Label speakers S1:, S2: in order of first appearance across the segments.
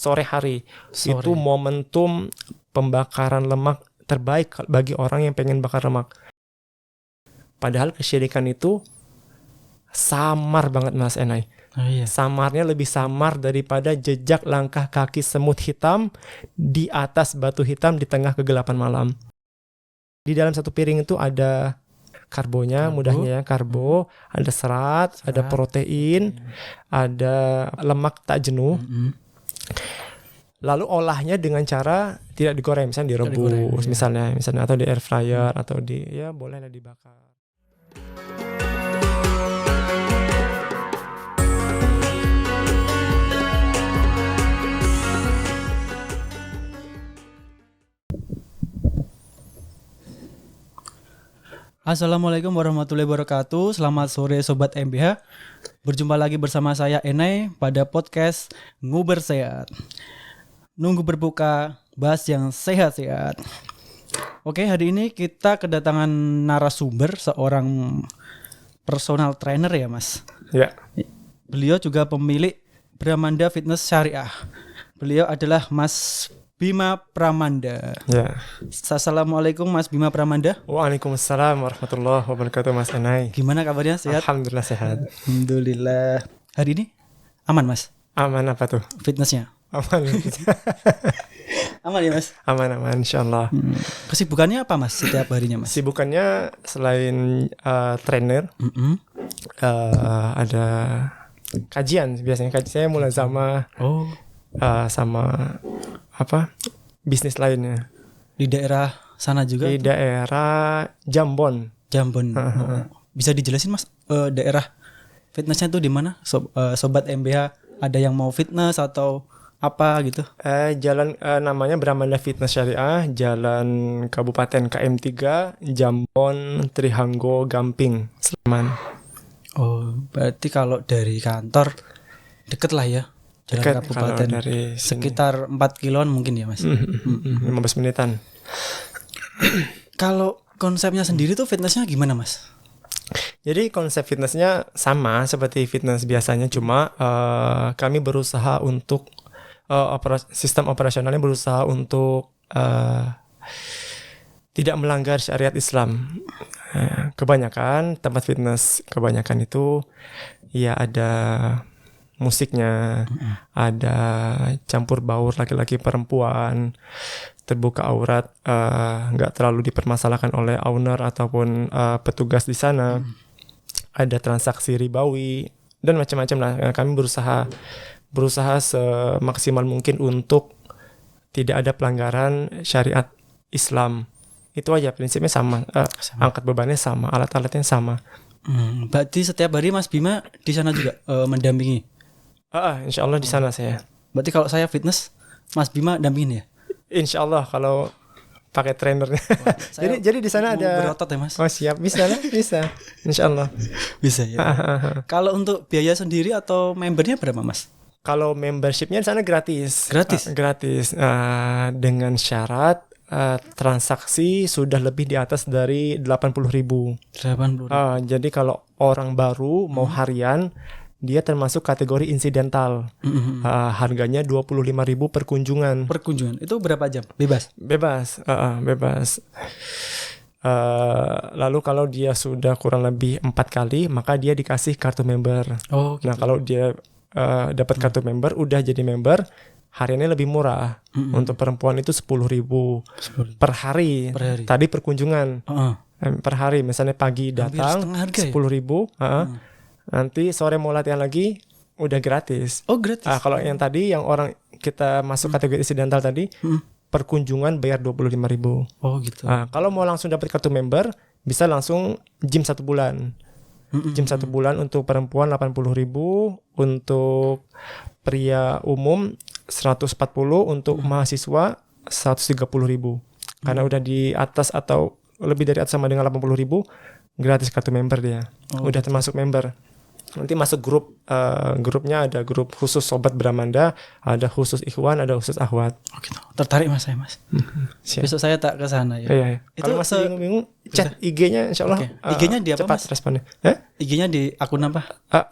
S1: sore hari. Itu momentum pembakaran lemak terbaik bagi orang yang pengen bakar lemak. Padahal kesyirikan itu samar banget Mas Enai.
S2: Oh, iya.
S1: Samarnya lebih samar daripada jejak langkah kaki semut hitam di atas batu hitam di tengah kegelapan malam. Di dalam satu piring itu ada karbonya, mudahnya ya, karbo, ada serat, ada protein, ada lemak tak jenuh. Lalu olahnya dengan cara tidak digoreng, misalnya direbus, misalnya atau di air fryer atau bolehlah dibakar.
S2: Assalamualaikum warahmatullahi wabarakatuh. Selamat sore Sobat MBH. Berjumpa lagi bersama saya Enai pada podcast Nguber Sehat. Nunggu berbuka, bahas yang sehat-sehat. Oke, hari ini kita kedatangan narasumber, seorang personal trainer ya Mas.
S1: Ya.
S2: Beliau juga pemilik Bramanda Fitness Syariah. Beliau adalah Mas Bima Pramanda.
S1: Ya.
S2: Assalamualaikum Mas Bima Pramanda.
S1: Waalaikumsalam warahmatullahi wabarakatuh Mas Enai.
S2: Gimana kabarnya? Sehat?
S1: Alhamdulillah sehat.
S2: Alhamdulillah. Hari ini aman Mas?
S1: Aman apa tuh?
S2: Fitnessnya?
S1: Aman.
S2: Aman ya Mas?
S1: Aman insyaallah.
S2: Kesibukannya apa Mas setiap harinya Mas?
S1: Sibukannya selain trainer, ada kajian biasanya. Saya mulai sama bisnis lainnya
S2: di daerah sana juga?
S1: Di daerah Jambon.
S2: Bisa dijelasin Mas, daerah fitnessnya tuh di mana? Sobat MBH ada yang mau fitness atau apa gitu?
S1: Jalan namanya Bramanda Fitness Syariah, Jalan Kabupaten KM3, Jambon, Trihanggo, Gamping, Sleman.
S2: Oh, berarti kalau dari kantor deket lah ya? Jalan Kabupaten
S1: dari
S2: sekitar 4 kiloan mungkin ya Mas.
S1: 15 menitan.
S2: Kalau konsepnya sendiri tuh fitnessnya gimana Mas?
S1: Jadi konsep fitnessnya sama seperti fitness biasanya, cuma kami berusaha untuk sistem operasionalnya berusaha untuk tidak melanggar syariat Islam. Kebanyakan tempat fitness itu ya ada musiknya, ada campur baur laki-laki perempuan, terbuka aurat, nggak terlalu dipermasalahkan oleh owner ataupun petugas di sana, ada transaksi ribawi dan macam-macam lah. Kami berusaha semaksimal mungkin untuk tidak ada pelanggaran syariat Islam. Itu aja, prinsipnya sama. Angkat bebannya sama, alat-alatnya sama.
S2: Berarti setiap hari Mas Bima di sana juga mendampingi?
S1: Insya Allah di sana saya.
S2: Berarti kalau saya fitness, Mas Bima dampingin ya?
S1: Insya Allah kalau pakai trainernya. Jadi di sana ada
S2: berotot ya Mas?
S1: Oh siap, bisa lah, bisa. Insya Allah.
S2: Bisa ya. Kalau untuk biaya sendiri atau membernya berapa Mas?
S1: Kalau membershipnya di sana gratis.
S2: Gratis?
S1: Dengan syarat transaksi sudah lebih di atas dari 80.000.
S2: 80.000.
S1: Jadi kalau orang baru mau harian, dia termasuk kategori insidental. Harganya 25.000 per kunjungan.
S2: Per kunjungan itu berapa jam? Bebas. Lalu kalau dia sudah kurang lebih 4 kali, maka dia dikasih kartu member. Gitu. Nah kalau dia dapat kartu member, udah jadi member, hariannya lebih murah. Untuk perempuan itu 10.000 per hari. Tadi per kunjungan. Per hari, misalnya pagi datang 10.000. Nanti sore mau latihan lagi udah gratis. Oh gratis.
S1: Kalau yang tadi yang orang kita masuk kategori insidental tadi, per kunjungan bayar 25.000.
S2: Oh gitu.
S1: Kalau mau langsung dapat kartu member, bisa langsung gym 1 bulan. Gym 1 bulan untuk perempuan 80.000, untuk pria umum 140, untuk mahasiswa 130.000. Karena udah di atas atau lebih dari atas sama dengan 80.000, gratis kartu member dia. Udah termasuk member. nanti masuk grupnya ada grup khusus Sobat Bramanda, ada khusus Ikhwan, ada khusus Akhwat.
S2: Oh gitu. Tertarik Mas saya Mas.
S1: Siap.
S2: Besok saya tak ke sana ya.
S1: Iya.
S2: Itu
S1: Kalau masih bingung-bingung, chat IG-nya insya Allah.
S2: Oke. IG-nya di apa,
S1: cepat
S2: Mas?
S1: responnya.
S2: IG-nya di akun apa?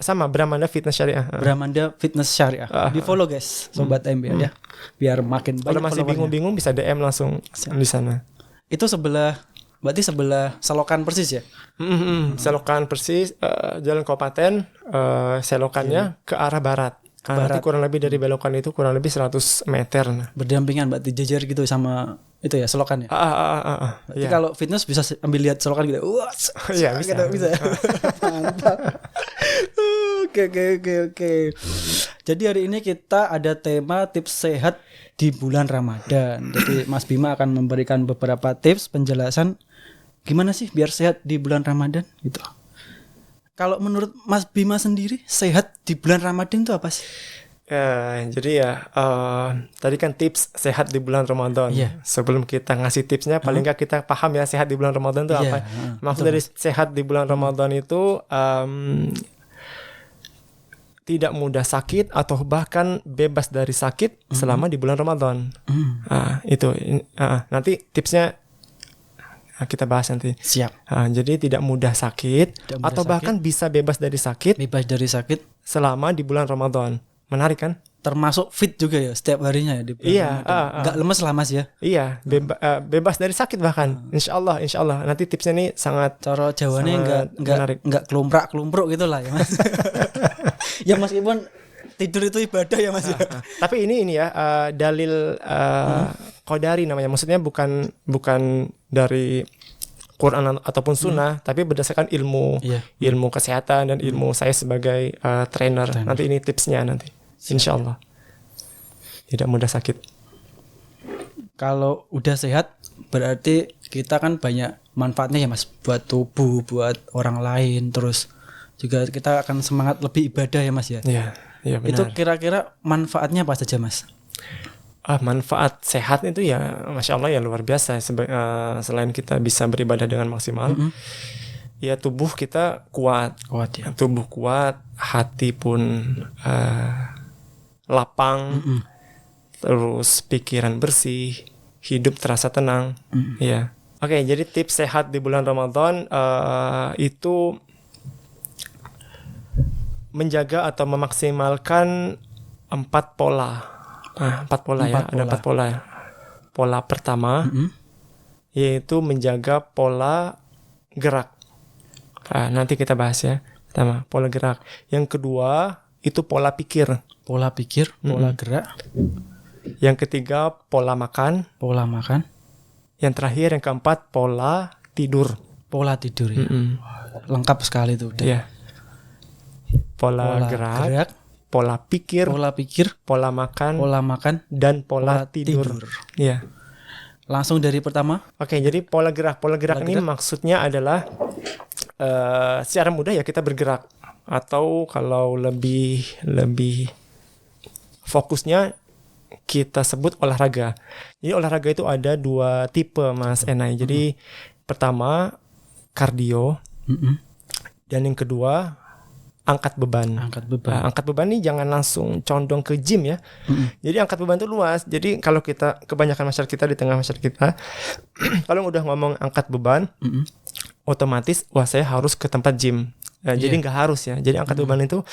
S1: Sama Bramanda Fitness Syariah.
S2: Bramanda Fitness Syariah. Di follow guys, Sobat MBA ya. Biar makin banyak
S1: Kalau masih
S2: followernya.
S1: bingung-bingung bisa DM langsung di sana.
S2: Itu berarti sebelah Selokan persis ya?
S1: Selokan persis, Jalan Kabupaten, selokannya ke arah barat. Nanti kurang lebih dari belokan itu kurang lebih 100 meter.
S2: Berdampingan berarti jejer gitu sama itu ya Selokan ya? Berarti
S1: Iya.
S2: kalau fitness bisa ambil lihat Selokan gitu. Wah,
S1: Iya, bisa.
S2: gitu, bisa. Mantap. Oke. Jadi hari ini kita ada tema tips sehat di bulan Ramadan. Jadi Mas Bima akan memberikan beberapa tips penjelasan gimana sih biar sehat di bulan Ramadan gitu. Kalau menurut Mas Bima sendiri sehat di bulan Ramadan itu apa sih?
S1: Jadi tadi kan tips sehat di bulan Ramadan.
S2: Iya.
S1: Sebelum kita ngasih tipsnya, paling nggak kita paham ya sehat di bulan Ramadan itu
S2: Iya,
S1: apa. Maksud dari sehat di bulan Ramadan itu tidak mudah sakit atau bahkan bebas dari sakit selama di bulan Ramadan. Itu nanti tipsnya kita bahas nanti.
S2: Siap.
S1: Jadi tidak mudah sakit
S2: Tidak mudah
S1: atau
S2: sakit.
S1: bahkan bisa bebas dari sakit
S2: Bebas dari sakit,
S1: selama di bulan Ramadan. Menarik kan?
S2: termasuk fit juga ya setiap harinya ya di bulan
S1: Iya,
S2: Ramadan. Nggak lemes lah Mas ya.
S1: Iya, bebas dari sakit bahkan. Insya Allah. Nanti tipsnya ini sangat
S2: Cara Jawanya
S1: Sangat menarik.
S2: nggak kelumprak gitu lah ya Mas. Ya meskipun tidur itu ibadah ya Mas ya.
S1: tapi ini ya dalil qadari namanya. Maksudnya bukan dari Quran ataupun sunnah, tapi berdasarkan ilmu
S2: Iya.
S1: ilmu kesehatan dan ilmu saya sebagai trainer. Nanti ini tipsnya nanti. Insya Allah tidak mudah sakit.
S2: Kalau udah sehat berarti kita kan banyak manfaatnya ya Mas buat tubuh, buat orang lain, terus juga kita akan semangat lebih ibadah ya Mas ya.
S1: Iya
S2: Itu
S1: benar.
S2: kira-kira manfaatnya apa saja Mas?
S1: Manfaat sehat itu ya Masya Allah ya luar biasa. Selain kita bisa beribadah dengan maksimal, ya tubuh kita kuat.
S2: Kuat ya.
S1: Tubuh kuat, hati pun lapang, terus pikiran bersih, hidup terasa tenang. Ya. Oke, jadi tips sehat di bulan Ramadan itu menjaga atau memaksimalkan 4 pola. 4 pola ya, ada 4 pola. Pola pertama yaitu menjaga pola gerak. Nanti kita bahas ya. Pertama, pola gerak. Yang kedua itu pola pikir.
S2: Pola pikir, pola gerak,
S1: Yang ketiga pola makan.
S2: pola makan,
S1: Yang terakhir yang keempat pola tidur.
S2: pola tidur ya. Lengkap sekali tuh udah.
S1: Ya. Pola gerak, pola pikir, pola makan, dan pola tidur. Iya.
S2: Langsung dari pertama.
S1: Oke, jadi pola gerak ini maksudnya adalah secara mudah ya kita bergerak, atau kalau lebih fokusnya kita sebut olahraga. Jadi olahraga itu ada 2 tipe Mas Enai. Jadi pertama kardio, dan yang kedua angkat beban. Angkat beban ini jangan langsung condong ke gym ya. Jadi angkat beban itu luas. Jadi kalau kita kebanyakan masyarakat kita di tengah masyarakat kita kalau udah ngomong angkat beban, otomatis wah saya harus ke tempat gym. Jadi nggak harus ya. Jadi angkat beban itu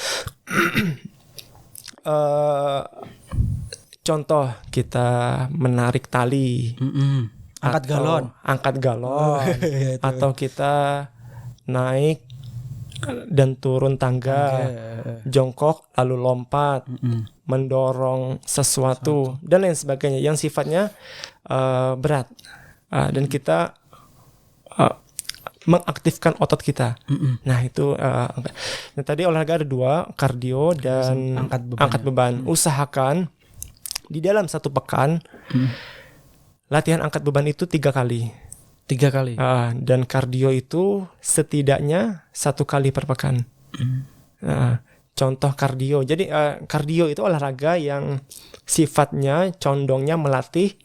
S1: contoh kita menarik tali,
S2: Angkat galon,
S1: atau kita naik dan turun tangga, jongkok lalu lompat, mendorong sesuatu dan lain sebagainya yang sifatnya berat, dan kita mengaktifkan otot kita. Nah itu tadi olahraga ada 2, kardio dan angkat beban. Usahakan di dalam 1 pekan latihan angkat beban itu 3 kali.
S2: 3 kali.
S1: Dan kardio itu setidaknya 1 kali per pekan. Contoh kardio. Jadi kardio itu olahraga yang sifatnya condongnya melatih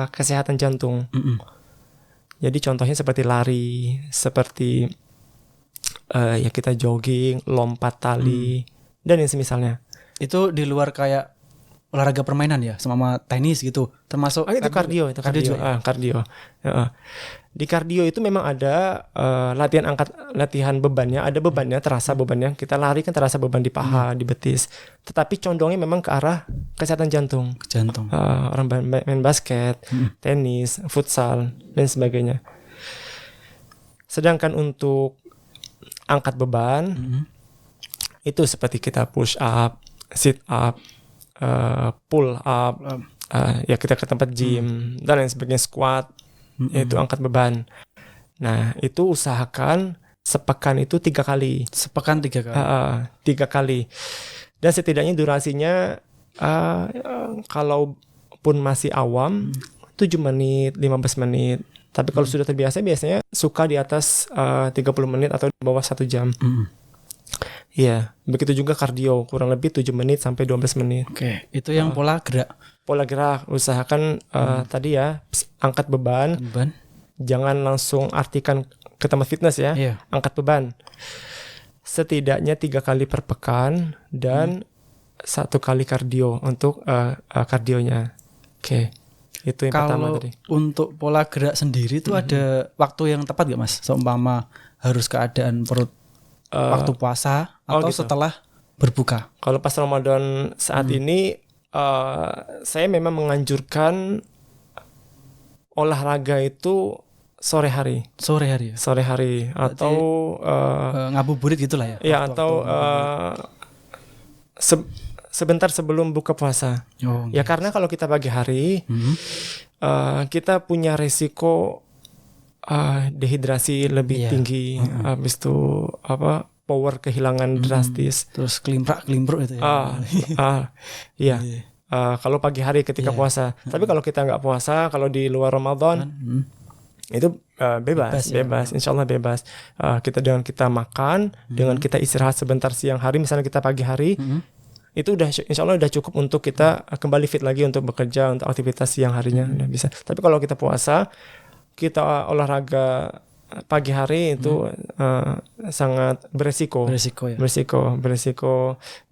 S1: kesehatan jantung. Jadi contohnya seperti lari, seperti ya kita jogging, lompat tali dan yang semisalnya.
S2: Itu di luar kayak olahraga permainan ya, sama tenis gitu, termasuk
S1: Itu kardio,
S2: juga.
S1: Kardio. Di kardio itu memang ada latihan bebannya, ada bebannya, terasa bebannya. Kita lari kan terasa beban di paha, di betis. Tetapi condongnya memang ke arah kesehatan jantung. Orang main basket, tenis, futsal dan sebagainya. Sedangkan untuk angkat beban itu seperti kita push up, sit up, pull up, ya kita ke tempat gym dan lain sebagainya, squat, yaitu angkat beban. Nah itu usahakan sepekan itu 3 kali.
S2: Sepekan 3 kali.
S1: 3 kali. Dan setidaknya durasinya kalau pun masih awam 7 menit, 15 menit. Tapi kalau sudah terbiasa biasanya suka di atas 30 menit atau di bawah 1 jam. Iya, begitu juga kardio, kurang lebih 7 menit sampai 12 menit.
S2: Oke, itu yang pola gerak.
S1: Pola gerak, usahakan tadi ya, angkat beban. Jangan langsung artikan ke tempat fitness ya. Angkat beban. Setidaknya 3 kali per pekan dan 1 kali kardio untuk kardionya. Oke. Itu yang pertama tadi.
S2: Untuk pola gerak sendiri itu ada waktu yang tepat gak Mas? Seumpama harus keadaan perut waktu puasa atau gitu, setelah berbuka.
S1: Kalau pas Ramadan saat ini saya memang menganjurkan olahraga itu sore hari atau
S2: ngabuburit gitulah ya.
S1: Ya, atau sebentar sebelum buka puasa. Ya karena kalau kita pagi hari kita punya resiko dehidrasi lebih tinggi, habis itu power kehilangan drastis,
S2: terus kelimpruk itu
S1: ya. Kalau pagi hari ketika puasa. Tapi kalau kita nggak puasa, kalau di luar Ramadan itu bebas, insya Allah bebas. Kita makan, dengan kita istirahat sebentar siang hari, misalnya kita pagi hari, itu udah insya Allah udah cukup untuk kita kembali fit lagi untuk bekerja, untuk aktivitas siang harinya udah bisa. Tapi kalau kita puasa, kita olahraga pagi hari itu sangat beresiko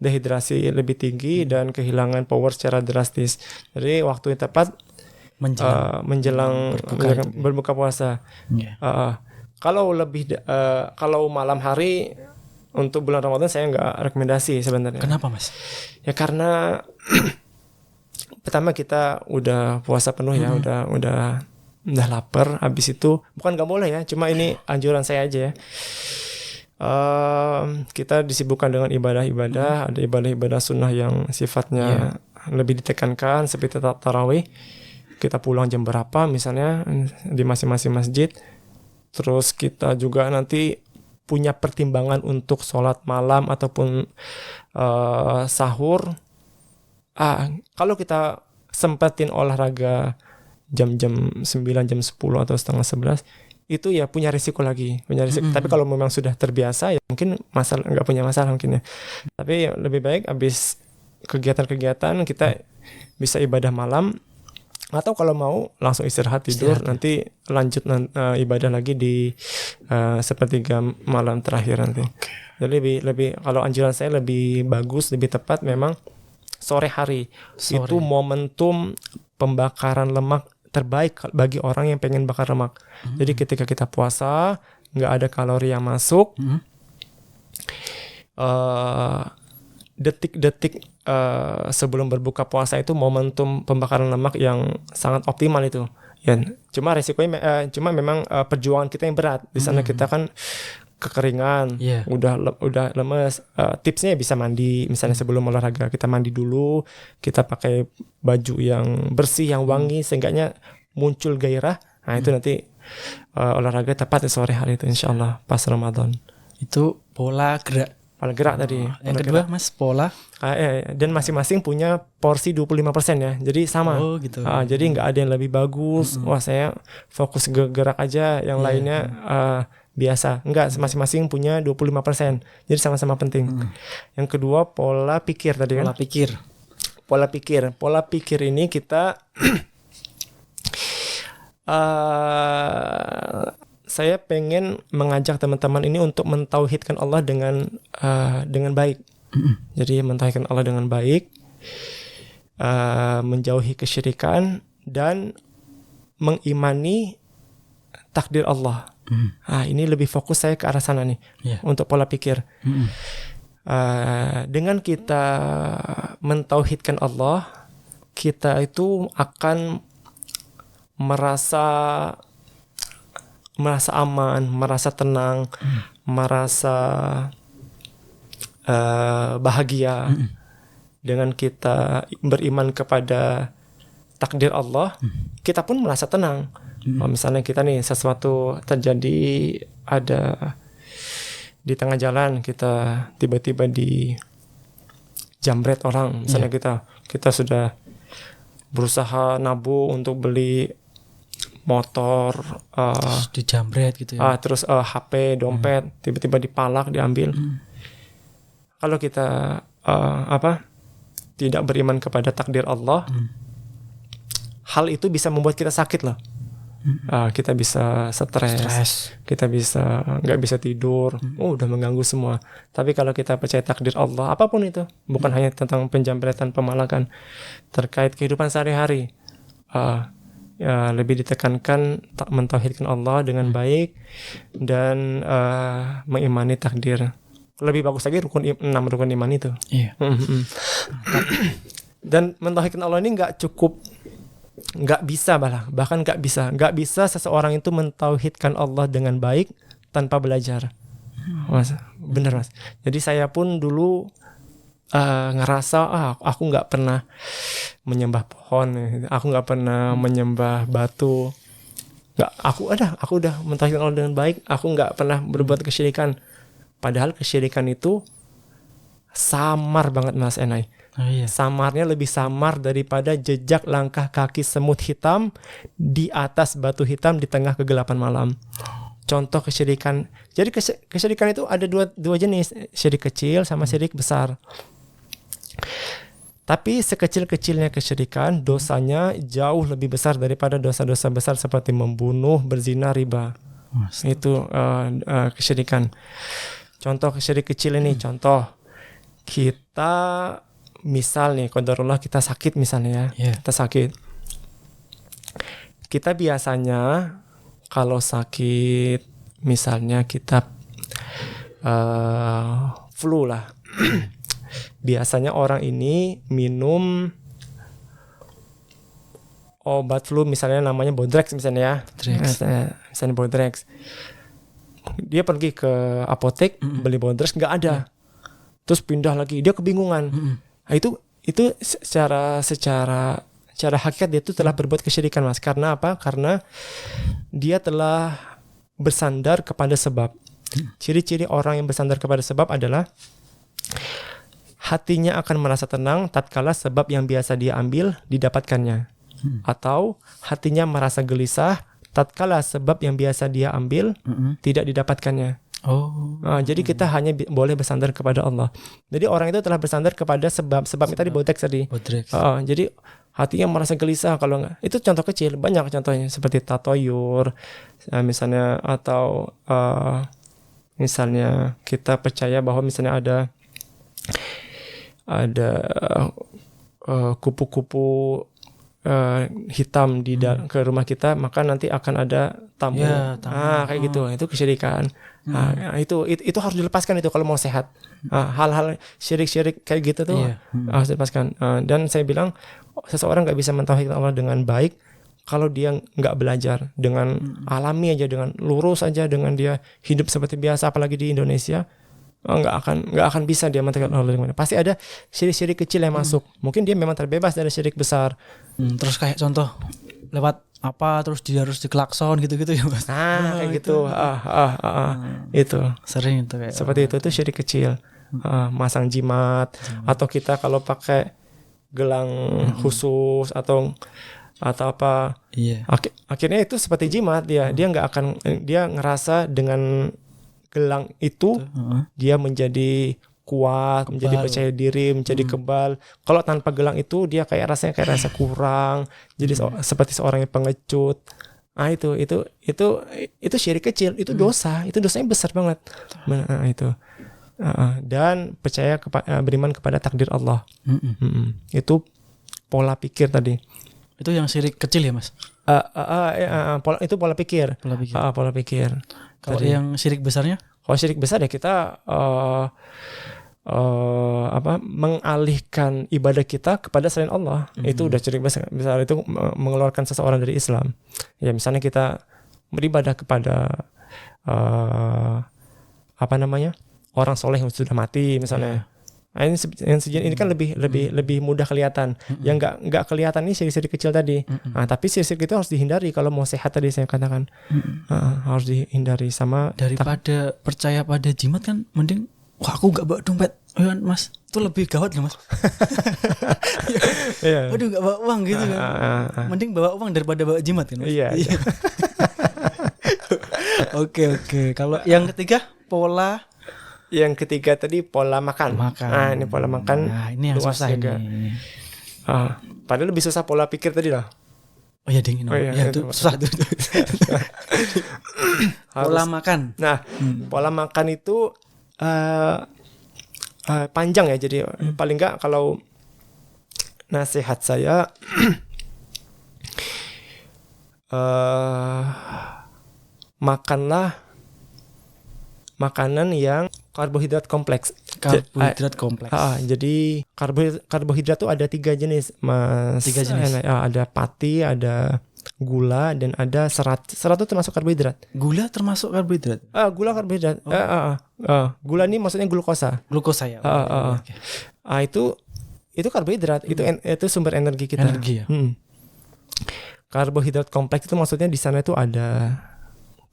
S1: dehidrasi lebih tinggi dan kehilangan power secara drastis. Jadi waktu yang tepat menjelang berbuka puasa. Kalau kalau malam hari untuk bulan Ramadan saya nggak rekomendasi sebenarnya.
S2: Kenapa Mas?
S1: Ya karena pertama kita udah puasa penuh ya, udah lapar, habis itu bukan nggak boleh ya, cuma ini anjuran saya aja ya. Kita disibukkan dengan ibadah-ibadah, ada ibadah-ibadah sunnah yang sifatnya lebih ditekankan seperti tarawih. Kita pulang jam berapa misalnya di masing-masing masjid. Terus kita juga nanti punya pertimbangan untuk sholat malam ataupun sahur. Kalau kita sempetin olahraga jam 9, jam 10 atau setengah 11 itu ya punya risiko lagi. Tapi kalau memang sudah terbiasa ya mungkin nggak punya masalah mungkin ya. Tapi lebih baik habis kegiatan-kegiatan kita bisa ibadah malam, atau kalau mau langsung istirahat tidur, nanti lanjut ibadah lagi di sepertiga malam terakhir nanti. Jadi lebih kalau anjuran saya lebih bagus, lebih tepat memang sore hari. Itu momentum pembakaran lemak terbaik bagi orang yang pengen bakar lemak. Jadi ketika kita puasa nggak ada kalori yang masuk, detik-detik sebelum berbuka puasa itu momentum pembakaran lemak yang sangat optimal itu. Ya, cuma resikonya memang perjuangan kita yang berat. Di sana kita kan kekeringan, udah lemes. Tipsnya bisa mandi, misalnya sebelum olahraga kita mandi dulu, kita pakai baju yang bersih, yang wangi, seenggaknya muncul gairah. Nah itu nanti olahraga tepat di sore hari itu insyaallah pas Ramadan.
S2: Itu pola gerak
S1: tadi.
S2: Yang kedua Mas, pola
S1: dan masing-masing punya porsi 25% ya. Jadi sama.
S2: Gitu.
S1: Jadi nggak ada yang lebih bagus. Wah saya fokus gerak aja, yang lainnya biasa. Enggak, masing-masing punya 25%. Jadi sama-sama penting. Yang kedua pola pikir tadi kan. Pola pikir ini kita saya pengen mengajak teman-teman ini untuk mentauhidkan Allah dengan baik. Jadi mentauhidkan Allah dengan baik, menjauhi kesyirikan dan mengimani takdir Allah. Ini lebih fokus saya ke arah sana nih, untuk pola pikir. Dengan kita mentauhidkan Allah, kita itu akan merasa aman, merasa tenang, merasa bahagia. Dengan kita beriman kepada takdir Allah, kita pun merasa tenang. Misalnya kita nih sesuatu terjadi, ada di tengah jalan kita tiba-tiba di jambret orang, misalnya kita sudah berusaha nabung untuk beli motor,
S2: terus dijambret gitu ya.
S1: Terus HP, dompet, tiba-tiba dipalak, diambil. Kalau kita tidak beriman kepada takdir Allah, hal itu bisa membuat kita sakit loh. Kita bisa stres, kita bisa nggak bisa tidur, udah mengganggu semua. Tapi kalau kita percaya takdir Allah, apapun itu, bukan hanya tentang penjambretan, pemalakan, terkait kehidupan sehari-hari, lebih ditekankan mentauhidkan Allah dengan baik dan mengimani takdir. Lebih bagus lagi 6 rukun iman itu. Dan mentauhidkan Allah ini nggak bisa seseorang itu mentauhidkan Allah dengan baik tanpa belajar. Mas, bener Mas. Jadi saya pun dulu ngerasa aku nggak pernah menyembah pohon, aku nggak pernah menyembah batu. Aku udah mentauhidkan Allah dengan baik, aku nggak pernah berbuat kesyirikan. Padahal kesyirikan itu samar banget Mas Enai. Samarnya lebih samar daripada jejak langkah kaki semut hitam di atas batu hitam di tengah kegelapan malam. Contoh kesyirikan. Jadi kesyirikan itu ada dua jenis, syirik kecil sama syirik besar. Tapi sekecil-kecilnya kesyirikan, dosanya jauh lebih besar daripada dosa-dosa besar seperti membunuh, berzina, riba. Itu kesyirikan. Contoh kesyirik kecil ini, contoh kita misal nih, qadarullah kita sakit misalnya ya, kita sakit. Kita biasanya kalau sakit, misalnya kita flu lah, biasanya orang ini minum obat flu misalnya namanya Bodrex misalnya ya, misalnya Bodrex. Dia pergi ke apotek beli Bodrex, nggak ada, terus pindah lagi, dia kebingungan. Nah, itu secara hakikat dia itu telah berbuat kesyirikan Mas. Karena apa? Karena dia telah bersandar kepada sebab. Ciri-ciri orang yang bersandar kepada sebab adalah hatinya akan merasa tenang tatkala sebab yang biasa dia ambil didapatkannya, atau hatinya merasa gelisah tatkala sebab yang biasa dia ambil tidak didapatkannya. Jadi kita hanya boleh bersandar kepada Allah. Jadi orang itu telah bersandar kepada sebab tadi Bodrex tadi. Jadi hatinya merasa gelisah kalau nggak. Itu contoh kecil, banyak contohnya seperti tatoyur misalnya, atau misalnya kita percaya bahwa misalnya ada kupu-kupu hitam ke rumah kita, maka nanti akan ada tamu. Kayak gitu. Itu kesyirikan. Itu harus dilepaskan itu kalau mau sehat. Hal-hal syirik-syirik kayak gitu tuh harus dilepaskan. Dan saya bilang seseorang nggak bisa mentauhidkan Allah dengan baik kalau dia nggak belajar dengan alami aja, dengan lurus aja, dengan dia hidup seperti biasa, apalagi di Indonesia. Nggak akan bisa dia mentauhidkan Allah dengan baik. Pasti ada syirik-syirik kecil yang masuk. Mungkin dia memang terbebas dari syirik besar. Terus kayak contoh lewat apa, terus dia harus diklakson gitu-gitu ya Mas. Kayak gitu. Itu sering itu kayak seperti itu tuh syirik kecil. Masang jimat, atau kita kalau pakai gelang khusus atau apa. Akhirnya itu seperti jimat, dia ngerasa dengan gelang itu dia menjadi kuat, menjadi percaya diri, menjadi kebal. Kalau tanpa gelang itu dia rasanya kayak rasa kurang, jadi seperti seorang yang pengecut. Itu syirik kecil, itu dosa, itu dosanya besar banget. Itu. Dan beriman kepada takdir Allah. Itu pola pikir tadi.
S2: Itu yang syirik kecil ya, Mas?
S1: Itu pola pikir. Pola pikir.
S2: Kalau yang syirik besarnya?
S1: Kalau syirik besar ya kita mengalihkan ibadah kita kepada selain Allah. Itu udah syirik besar. Itu mengeluarkan seseorang dari Islam. Ya misalnya kita beribadah kepada orang soleh yang sudah mati misalnya. Ini kan lebih mudah kelihatan. Yang nggak kelihatan ini syirik kecil tadi. Tapi syirik itu harus dihindari kalau mau sehat tadi saya katakan. Harus dihindari sama
S2: daripada percaya pada jimat kan mending aku nggak bawa dompet, Mas. Itu lebih gawat nggak, Mas? Waduh nggak bawa uang gitu kan. Mending bawa uang daripada bawa jimat kan, Mas?
S1: Iya.
S2: Oke. Kalau yang ketiga pola.
S1: Yang ketiga tadi pola makan. Ini pola makan.
S2: Nah, ini yang susah juga.
S1: Padahal lebih susah pola pikir tadi lah.
S2: Oh ya dingin. Itu susah tuh. Pola makan.
S1: Nah, pola makan itu panjang ya. Jadi paling enggak kalau nasihat saya makanlah makanan yang karbohidrat kompleks. Jadi karbohidrat itu ada 3 jenis, Mas.
S2: 3 jenis.
S1: Ada pati, ada gula, dan ada serat. Serat itu termasuk karbohidrat.
S2: Gula termasuk karbohidrat?
S1: Gula karbohidrat. Gula ini maksudnya glukosa.
S2: Glukosa ya.
S1: Itu karbohidrat. Itu sumber energi kita.
S2: Energi ya.
S1: Karbohidrat kompleks itu maksudnya di sana itu ada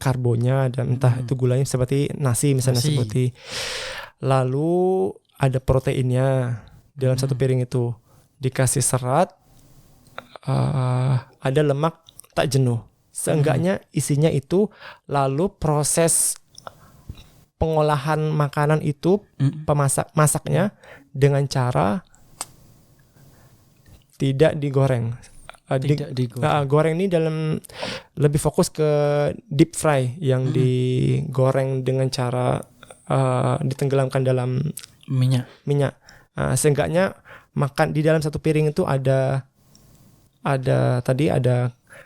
S1: karbonya, ada entah itu gulanya seperti nasi misalnya seperti. Lalu ada proteinnya dalam satu piring itu, dikasih serat, ada lemak tak jenuh. Seenggaknya isinya itu, lalu proses pengolahan makanan itu masaknya dengan cara tidak digoreng. Goreng ini dalam lebih fokus ke deep fry yang digoreng dengan cara ditenggelamkan dalam minyak. Seenggaknya makan di dalam satu piring itu ada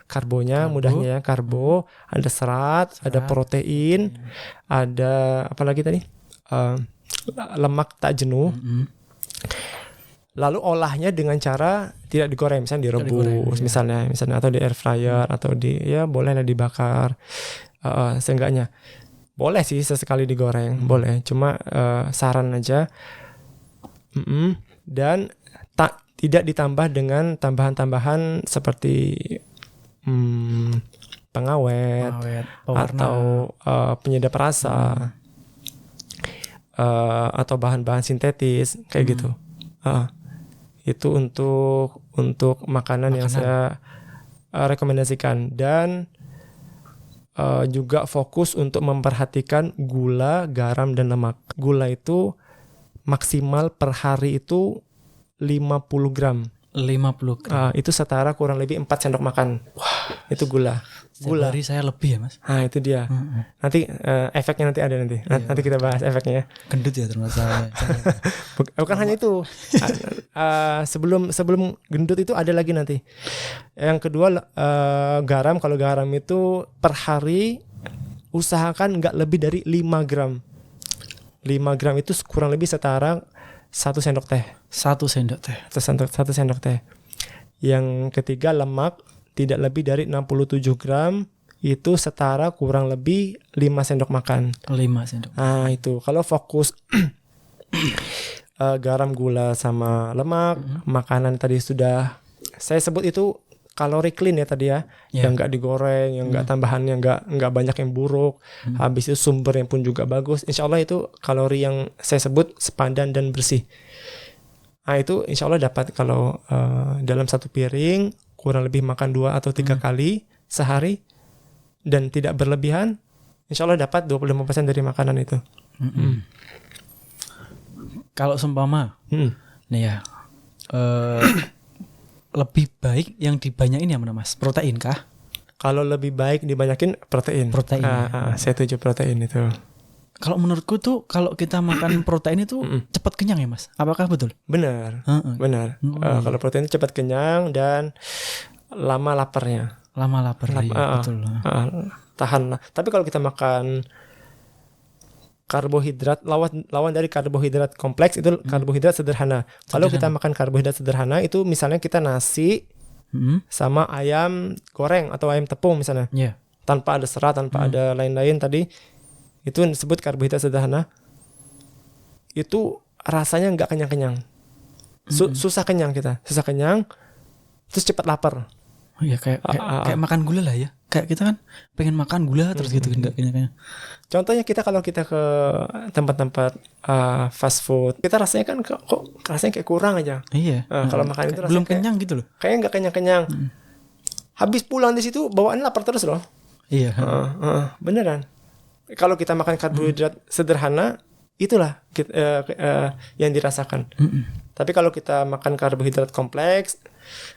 S1: karbonya, mudahnya ya, karbo, ada serat, ada protein, ada apa lagi tadi? Lemak tak jenuh. Lalu olahnya dengan cara tidak digoreng, misalnya direbus, misalnya atau di air fryer atau bolehlah dibakar. Seenggaknya boleh sih sesekali digoreng, boleh. Cuma saran aja. Dan tidak ditambah dengan tambahan-tambahan seperti pengawet atau penyedap rasa atau bahan-bahan sintetis kayak gitu. Itu untuk makanan yang saya rekomendasikan. Dan juga fokus untuk memperhatikan gula, garam, dan lemak. Gula itu maksimal per hari itu 50 gram.
S2: 50 gram.
S1: Itu setara kurang lebih 4 sendok makan. Wah, itu gula.
S2: Gula hari saya lebih ya, Mas.
S1: Itu dia. Nanti efeknya nanti ada nanti. Nanti kita bahas efeknya ya.
S2: Gendut ya termasuk saya.
S1: Bukan hanya itu. Sebelum gendut itu ada lagi nanti. Yang kedua garam. Kalau garam itu per hari usahakan nggak lebih dari 5 gram. 5 gram itu kurang lebih setara 1 sendok teh.
S2: 1 sendok teh.
S1: 1 sendok teh. Yang ketiga lemak tidak lebih dari 67 gram, itu setara kurang lebih 5 sendok makan.
S2: 5 sendok.
S1: Itu kalau fokus garam, gula, sama lemak, makanan tadi sudah saya sebut itu kalori clean ya tadi ya, yang nggak digoreng, yang nggak tambahan, yang nggak banyak yang buruk. Habis itu sumbernya pun juga bagus. Insya Allah itu kalori yang saya sebut sepadan dan bersih. Itu insya Allah dapat kalau dalam satu piring kurang lebih makan 2 atau 3 kali sehari dan tidak berlebihan, insya Allah dapat 25% dari makanan itu.
S2: Kalau seumpama nih ya lebih baik yang dibanyakin yang mana, Mas? Protein kah?
S1: Kalau lebih baik dibanyakin protein.
S2: Protein.
S1: Saya setuju protein itu.
S2: Kalau menurutku tuh kalau kita makan protein itu cepat kenyang ya Mas. Apakah betul?
S1: Benar.
S2: Heeh.
S1: Benar. Kalau protein cepat kenyang dan lama laparnya.
S2: Lama lapar. Iya, betul.
S1: Tahan lah. Tapi kalau kita makan karbohidrat, lawan dari karbohidrat kompleks itu karbohidrat sederhana. Kalau kita makan karbohidrat sederhana itu misalnya kita nasi sama ayam goreng atau ayam tepung misalnya.
S2: Iya.
S1: Tanpa ada serat, tanpa ada lain-lain tadi. Itu disebut karbohidrat sederhana. Itu rasanya nggak kenyang-kenyang. Susah kenyang kita. Susah kenyang. Terus cepat lapar.
S2: Oh iya kayak makan gula lah ya. Kayak kita kan pengen makan gula terus gitu enggak kenyang.
S1: Contohnya kalau kita ke tempat-tempat fast food, kita rasanya kan kok rasanya kayak kurang aja.
S2: Iya.
S1: Kalau makan itu
S2: belum
S1: rasanya
S2: kenyang gitu loh.
S1: Kayaknya nggak kenyang-kenyang. Habis pulang di situ bawaan lapar terus loh.
S2: Iya.
S1: Beneran. Kalau kita makan karbohidrat sederhana, itulah yang dirasakan. Tapi kalau kita makan karbohidrat kompleks,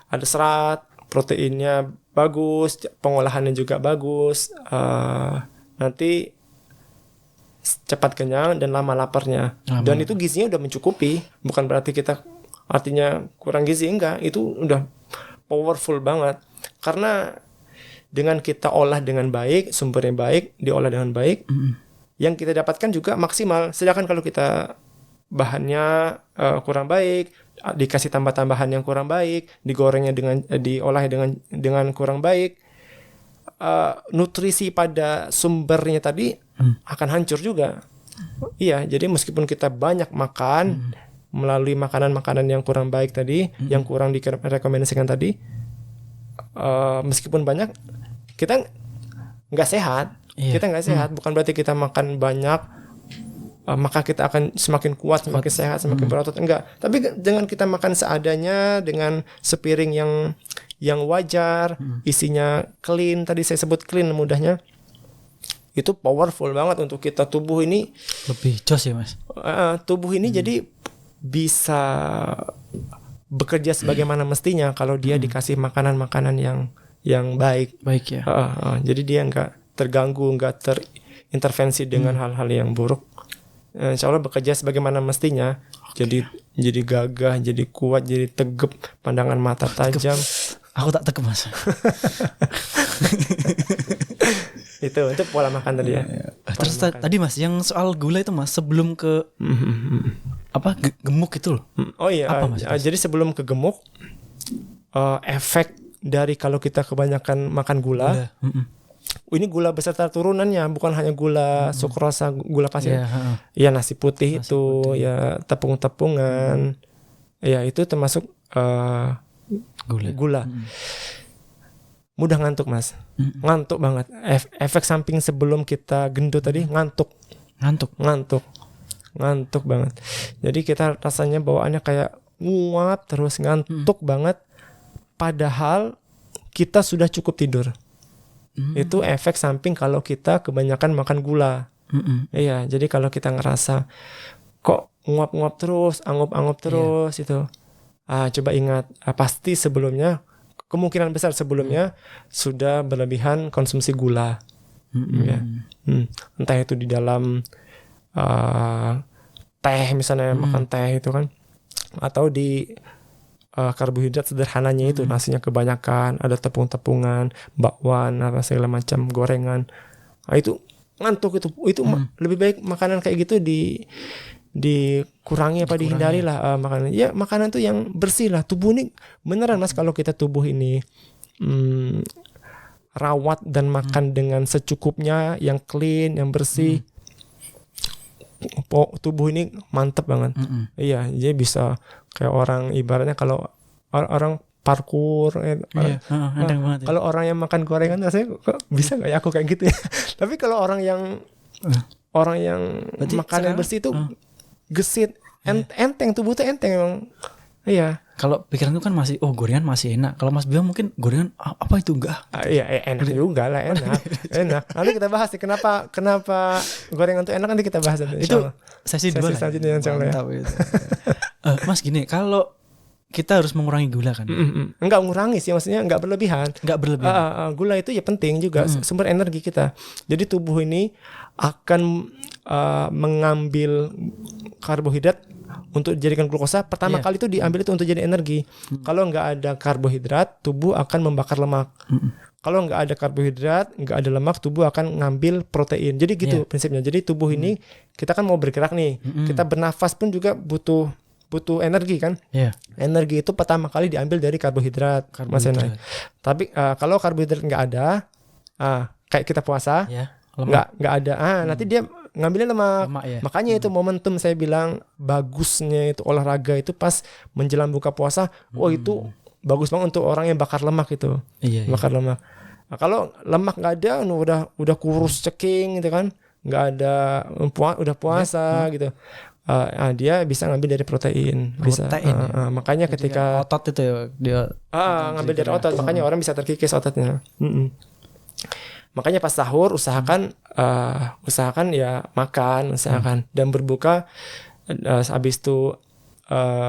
S1: ada serat, proteinnya bagus, pengolahannya juga bagus, nanti cepat kenyang dan lama laparnya. Dan itu gizinya udah mencukupi, bukan berarti kita artinya kurang gizi, enggak, itu udah powerful banget. Karena dengan kita olah dengan baik, sumbernya baik, diolah dengan baik, yang kita dapatkan juga maksimal. Sedangkan kalau kita bahannya kurang baik, dikasih tambah-tambahan yang kurang baik, digorengnya diolahnya dengan kurang baik, nutrisi pada sumbernya tadi akan hancur juga. Iya, jadi meskipun kita banyak makan melalui makanan-makanan yang kurang baik tadi, yang kurang direkomendasikan tadi, meskipun banyak, kita nggak sehat. Kita nggak sehat, bukan berarti kita makan banyak maka kita akan semakin kuat, semakin sehat, semakin berotot, enggak. Tapi dengan kita makan seadanya, dengan sepiring yang wajar, isinya clean, tadi saya sebut clean mudahnya, itu powerful banget untuk kita. Tubuh ini
S2: lebih jos ya Mas.
S1: Tubuh ini jadi bisa bekerja sebagaimana mestinya kalau dia dikasih makanan-makanan yang baik.
S2: Baik ya.
S1: Jadi dia nggak terganggu, nggak terintervensi dengan hal-hal yang buruk. Insya Allah bekerja sebagaimana mestinya. Jadi gagah, jadi kuat, jadi tegap, pandangan mata tajam.
S2: Aku tak tegap Mas.
S1: itu pola makan tadi ya.
S2: Terus tadi Mas yang soal gula itu Mas, sebelum ke gemuk itu loh.
S1: Oh iya.
S2: Apa, Mas?
S1: Jadi sebelum ke gemuk, efek dari kalau kita kebanyakan makan gula. Ini gula beserta turunannya, bukan hanya gula sukrosa, gula pasir. Ya nasi putih ya tepung-tepungan. Ya itu termasuk gula. Mudah ngantuk Mas. Ngantuk banget. Efek samping sebelum kita gendut tadi ngantuk banget. Jadi kita rasanya bawaannya kayak nguap terus, ngantuk banget. Padahal kita sudah cukup tidur. Itu efek samping kalau kita kebanyakan makan gula. Iya, jadi kalau kita ngerasa kok nguap-nguap terus, angup-angup terus itu, coba ingat, pasti sebelumnya, kemungkinan besar sebelumnya sudah berlebihan konsumsi gula. Ya. Entah itu di dalam teh misalnya, makan teh itu kan, atau di karbohidrat sederhananya itu, nasinya kebanyakan, ada tepung-tepungan, bakwan, apa segala macam, gorengan. Itu ngantuk itu lebih baik makanan kayak gitu dikurangi apa dihindari lah makanan. Ya makanan tuh yang bersih lah. Tubuh ini beneran Mas, kalau kita tubuh ini rawat dan makan dengan secukupnya, yang clean, yang bersih, tubuh ini mantep banget. Iya, jadi bisa kayak orang, ibaratnya kalau orang parkur, kalau orang yang makan gorengan rasanya kok bisa nggak ya aku kayak gitu ya. Tapi kalau orang yang makan yang bersih itu gesit, enteng, tubuh tuh enteng emang. Iya.
S2: Kalau pikiran itu kan masih, gorengan masih enak. Kalau Mas Bima mungkin gorengan apa itu enggak?
S1: Iya, enak juga lah, enak. Nanti kita bahas nih kenapa gorengan itu enak, nanti kita bahas.
S2: Itu sesi 2
S1: selanjutnya insyaallah ya.
S2: Mas gini, kalau kita harus mengurangi gula kan.
S1: Enggak ngurangi sih, maksudnya enggak berlebihan.
S2: Enggak berlebihan.
S1: Gula itu ya penting juga, sumber energi kita. Jadi tubuh ini akan mengambil karbohidrat untuk dijadikan glukosa. Pertama kali itu diambil itu untuk jadi energi. Kalau nggak ada karbohidrat, tubuh akan membakar lemak. Kalau nggak ada karbohidrat, nggak ada lemak, tubuh akan ngambil protein. Jadi gitu prinsipnya. Jadi tubuh ini kita kan mau bergerak nih, kita bernafas pun juga butuh energi kan. Energi itu pertama kali diambil dari karbohidrat. Mas Enai. Tapi kalau karbohidrat nggak ada, kayak kita puasa, nggak ada. Nanti dia ngambilnya lemak. Makanya itu momentum saya bilang bagusnya itu olahraga itu pas menjelang buka puasa. Itu bagus banget untuk orang yang bakar lemak itu. Bakar lemak. Nah, kalau lemak nggak ada, udah kurus ceking gitu kan, nggak ada udah puasa gitu. Dia bisa ngambil dari protein. Bisa. Makanya jadi ketika
S2: otot itu ya dia
S1: ngambil dari otot, makanya orang bisa terkikis ototnya. Makanya pas sahur usahakan ya makan, dan berbuka habis itu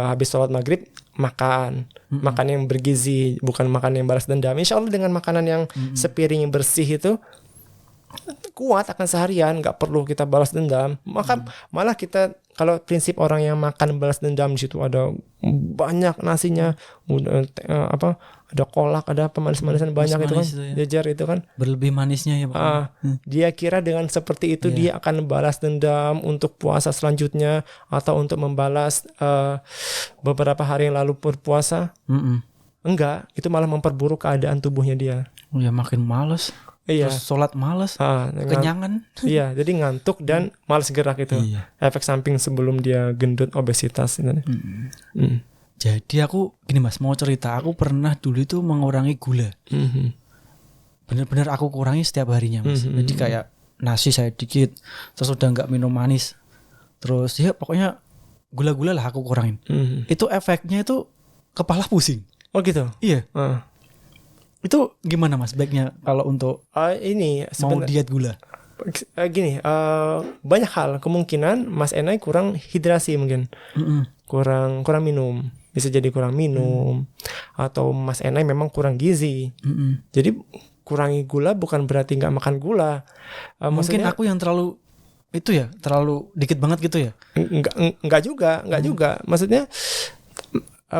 S1: habis sholat maghrib makan yang bergizi, bukan makan yang balas dendam. Insya Allah dengan makanan yang sepiring yang bersih itu kuat akan seharian, nggak perlu kita balas dendam. Maka malah kita, kalau prinsip orang yang makan balas dendam, di situ ada banyak nasinya, ada kolak, ada pemanis-manisan banyak itu kan, jajar itu kan
S2: berlebih manisnya ya Pak.
S1: Dia kira dengan seperti itu dia akan balas dendam untuk puasa selanjutnya atau untuk membalas beberapa hari yang lalu berpuasa. Enggak, itu malah memperburuk keadaan tubuhnya dia.
S2: Makin malas. Terus sholat malas, kenyangan.
S1: Jadi ngantuk dan malas gerak itu. Efek samping sebelum dia gendut, obesitas itu.
S2: Jadi aku gini Mas, mau cerita, aku pernah dulu itu mengurangi gula. Bener-bener aku kurangi setiap harinya Mas. Jadi kayak nasi saya dikit, terus udah nggak minum manis, terus ya pokoknya gula-gula lah aku kurangin. Itu efeknya itu kepala pusing.
S1: Oh gitu?
S2: Iya. Itu gimana Mas baiknya kalau untuk
S1: ini
S2: mau diet gula?
S1: Gini, banyak hal. Kemungkinan Mas Enai kurang hidrasi mungkin. Kurang minum. Bisa jadi kurang minum. Atau Mas Enai memang kurang gizi. Jadi kurangi gula bukan berarti nggak makan gula.
S2: Mungkin aku yang terlalu dikit banget gitu ya?
S1: Enggak juga. Maksudnya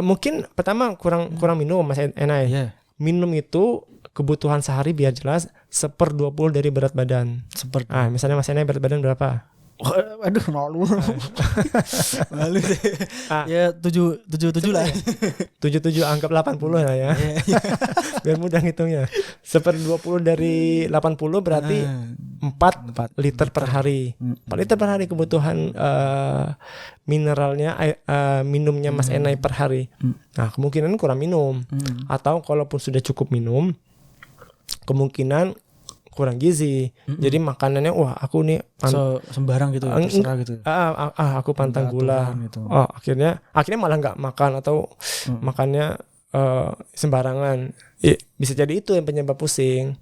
S1: mungkin pertama kurang minum Mas Enai. Minum itu kebutuhan sehari biar jelas 1/20 dari berat badan. Misalnya Mas Enai berat badan berapa?
S2: Aduh malu. Malu sih. Ya 77 lah.
S1: 77 anggap 80 lah ya. Biar mudah ngitungnya. 1/20 dari 80 berarti 4 liter per hari. 4 liter per hari kebutuhan mineralnya, minumnya Mas Enai per hari. Nah, kemungkinan kurang minum. Atau kalaupun sudah cukup minum, kemungkinan kurang gizi. Jadi makanannya aku nih
S2: sembarang gitu, terserah gitu.
S1: Aku pantang gula. Gitu. Akhirnya malah nggak makan atau makannya sembarangan. Bisa jadi itu yang penyebab pusing.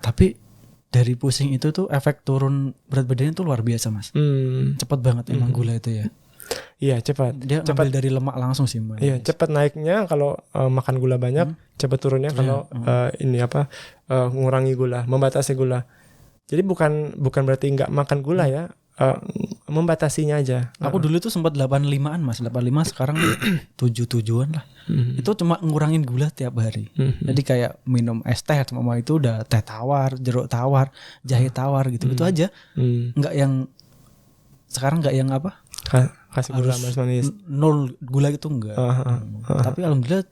S2: Tapi dari pusing itu tuh efek turun berat badannya tuh luar biasa Mas. Cepat banget emang gula itu ya.
S1: Iya cepat.
S2: Dia ngambil dari lemak langsung sih Mas.
S1: Iya cepat naiknya kalau makan gula banyak, cepat turunnya kalau ngurangi gula, membatasi gula. Jadi bukan berarti nggak makan gula ya, membatasinya aja.
S2: Aku dulu tuh sempat 85-an Mas, 85 sekarang 77-an lah. Itu cuma ngurangin gula tiap hari. Jadi kayak minum es teh sama itu udah teh tawar, jeruk tawar, jahe tawar gitu. Itu aja. Nggak yang sekarang nggak yang apa?
S1: Kasih gula manis.
S2: Nol gula gitu enggak. Tapi alhamdulillah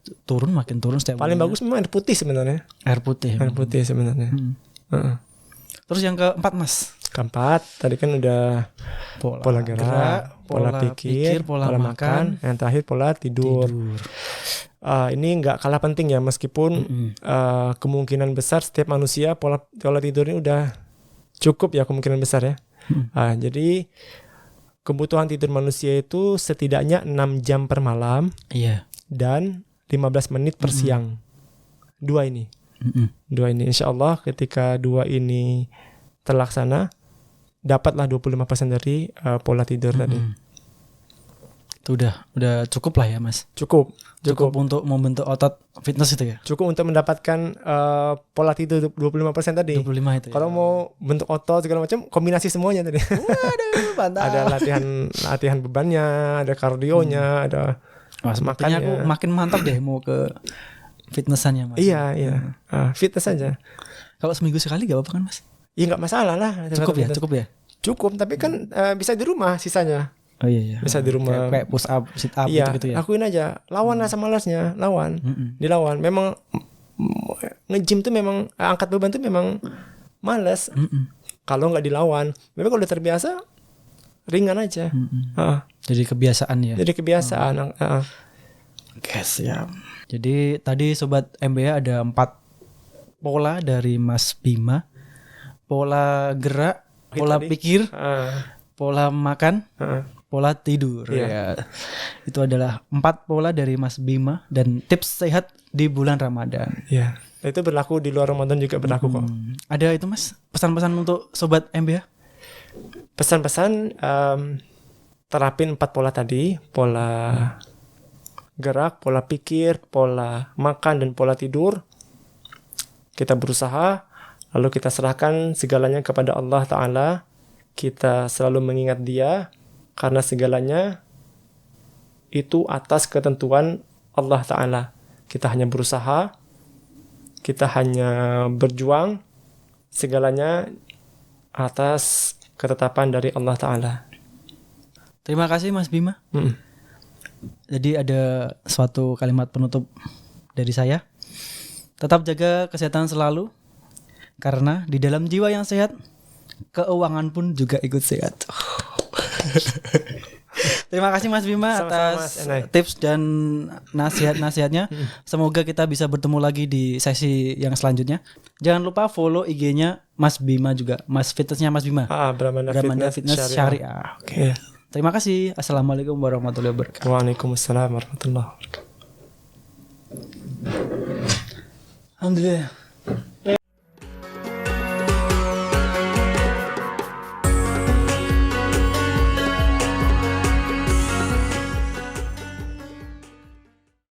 S2: makin turun setiap
S1: paling bagus memang air putih sebenarnya.
S2: Air putih
S1: sebenarnya.
S2: Terus yang keempat Mas.
S1: Keempat tadi kan udah pola gerak, pola pikir, pola makan. Yang terakhir pola tidur. Ini nggak kalah penting ya, meskipun kemungkinan besar setiap manusia pola tidurnya udah cukup ya, kemungkinan besar ya. Jadi kebutuhan tidur manusia itu setidaknya 6 jam per malam. Dan 15 menit per siang. Dua ini insya Allah ketika dua ini terlaksana, dapatlah 25% dari pola tidur tadi.
S2: Itu udah cukup lah ya Mas.
S1: Cukup
S2: Untuk membentuk otot fitness itu ya.
S1: cukup untuk mendapatkan pola tidur 25% tadi.
S2: 25 itu ya.
S1: Kalau mau bentuk otot segala macam, kombinasi semuanya tadi.
S2: Waduh, mantap.
S1: Ada latihan bebannya, ada kardionya, ada
S2: Wah, sepertinya aku
S1: makannya.
S2: makin mantap deh mau ke fitnessannya Mas.
S1: Iya. Fitness aja.
S2: Kalau seminggu sekali gak apa-apa kan Mas?
S1: Ya nggak masalah lah.
S2: Cukup ya.
S1: Cukup, tapi kan bisa di rumah sisanya.
S2: Oh iya.
S1: Bisa di rumah.
S2: Kayak push up, sit up
S1: Iya,
S2: gitu ya.
S1: lakuin aja. Lawan rasa malasnya, lawan. Dilawan. Memang nge-gym tuh memang angkat beban tuh memang males. Kalau nggak dilawan, memang kalau udah terbiasa ringan aja.
S2: Jadi kebiasaan ya.
S1: Jadi kebiasaan.
S2: Oke, siap. Jadi tadi Sobat MBA ada 4 pola dari Mas Bima. Pola gerak, pola pikir, pola makan, pola tidur.
S1: Iya.
S2: Ya. Itu adalah 4 pola dari Mas Bima dan tips sehat di bulan Ramadan.
S1: Iya. Itu berlaku di luar Ramadan juga berlaku kok.
S2: Ada itu Mas, pesan-pesan untuk Sobat MBA?
S1: Pesan-pesan terapin 4 pola tadi, pola gerak, pola pikir, pola makan, dan pola tidur. Kita berusaha, lalu kita serahkan segalanya kepada Allah Ta'ala. Kita selalu mengingat Dia, karena segalanya itu atas ketentuan Allah Ta'ala. Kita hanya berusaha, kita hanya berjuang, segalanya atas ketetapan dari Allah Ta'ala.
S2: Terima kasih Mas Bima. Jadi ada suatu kalimat penutup dari saya. Tetap jaga kesehatan selalu, karena di dalam jiwa yang sehat, keuangan pun juga ikut sehat. Terima kasih Mas Bima atas tips dan nasihat-nasihatnya. Semoga kita bisa bertemu lagi di sesi yang selanjutnya. Jangan lupa follow IG-nya Mas Bima juga, Mas Fitnessnya Mas Bima.
S1: Brahmanda
S2: Fitness Syariah. Oke. Terima kasih. Assalamualaikum warahmatullahi wabarakatuh.
S1: Waalaikumsalam warahmatullahi wabarakatuh.
S2: Alhamdulillah.